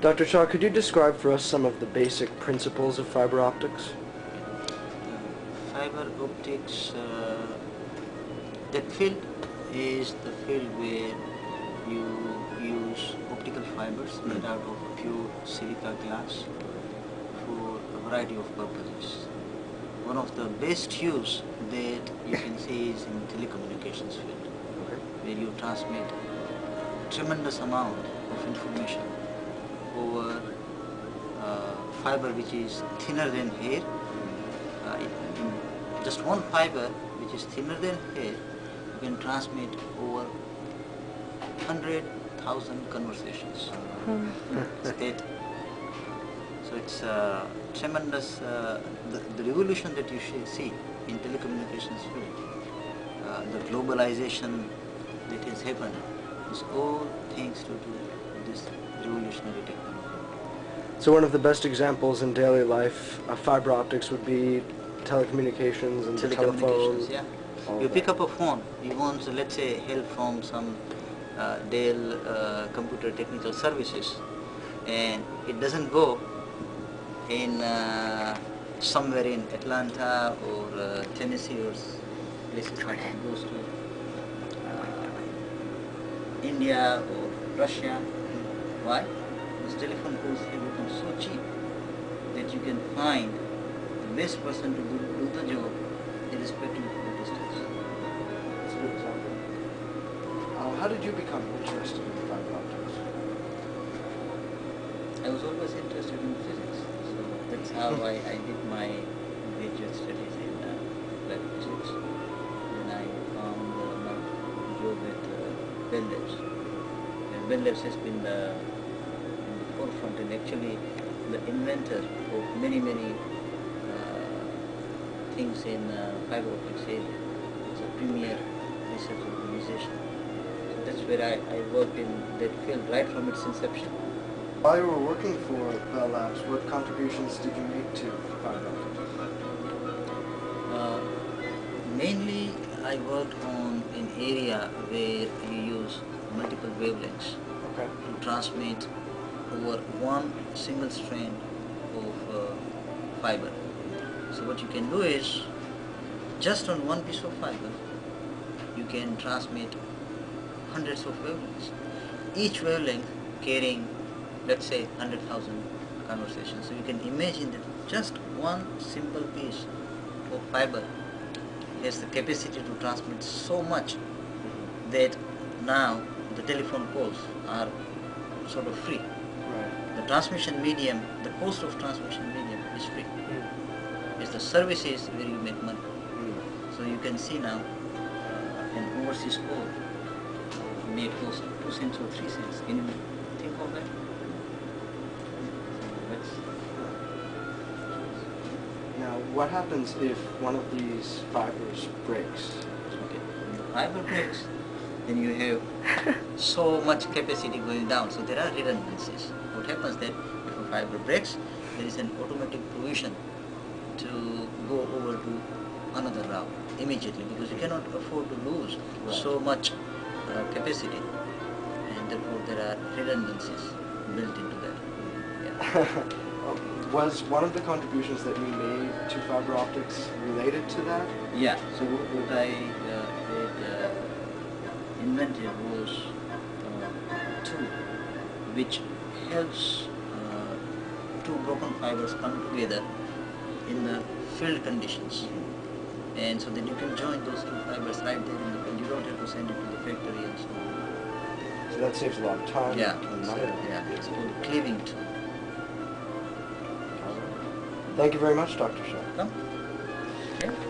Dr. Shah, could you describe for us some of the basic principles of fiber optics? Fiber optics, that field is the field where you use optical fibers made out of pure silica glass for a variety of purposes. One of the best use that you can see is in telecommunications field, where you transmit tremendous amount of information over fiber which is thinner than hair. In just one fiber which is thinner than hair, you can transmit over 100,000 conversations. So it's tremendous, the revolution that you see in telecommunications field, the globalization that has happened, is all thanks to this revolutionary technology. So one of the best examples in daily life of fiber optics would be telecommunications and the telephone. Yeah. You pick up a phone, you want, let's say, help from some Dell computer technical services, and it doesn't go in somewhere in Atlanta or Tennessee or places like it goes to India or Russia. Why? Because telephone calls have become so cheap that you can find the best person to do the job irrespective of the distance. That's a good example. How did you become interested in fiber optics? I was always interested in physics, so that's how I did my graduate studies in applied physics. Then I found my job at Bell Labs. And Bell Labs has been in the forefront and actually the inventor of many things in fiber optics area. It's a premier research organization. So that's where I worked in that field right from its inception. While you were working for Bell Labs, what contributions did you make to fiber optics? Mainly, I worked on an area where you use multiple wavelengths to transmit over one single strand of fiber. So what you can do is, just on one piece of fiber, you can transmit hundreds of wavelengths. Each wavelength carrying, let's say, 100,000 conversations. So you can imagine that just one simple piece of fiber has the capacity to transmit so much that now the telephone calls are sort of free. Right. The transmission medium, the cost of transmission medium is free. It's the services where you make money. So you can see now an overseas call may cost 2 cents or 3 cents. Can you think of that? Now, what happens if one of these fibers breaks? Okay. When the fiber breaks, then you have so much capacity going down. So there are redundancies. What happens that if a fiber breaks, there is an automatic provision to go over to another route immediately, because you cannot afford to lose so much capacity, and therefore there are redundancies built into that. Yeah. Was one of the contributions that you made to fiber optics related to that? Yeah. So what I had invented was a tool which helps two broken fibers come together in the field conditions, and so that you can join those two fibers right there in the field. You don't have to send it to the factory and so on. So that saves a lot of time. Yeah, and so, money. yeah, it's called cleaving tool. Thank you very much, Dr. Shah. Come. Okay.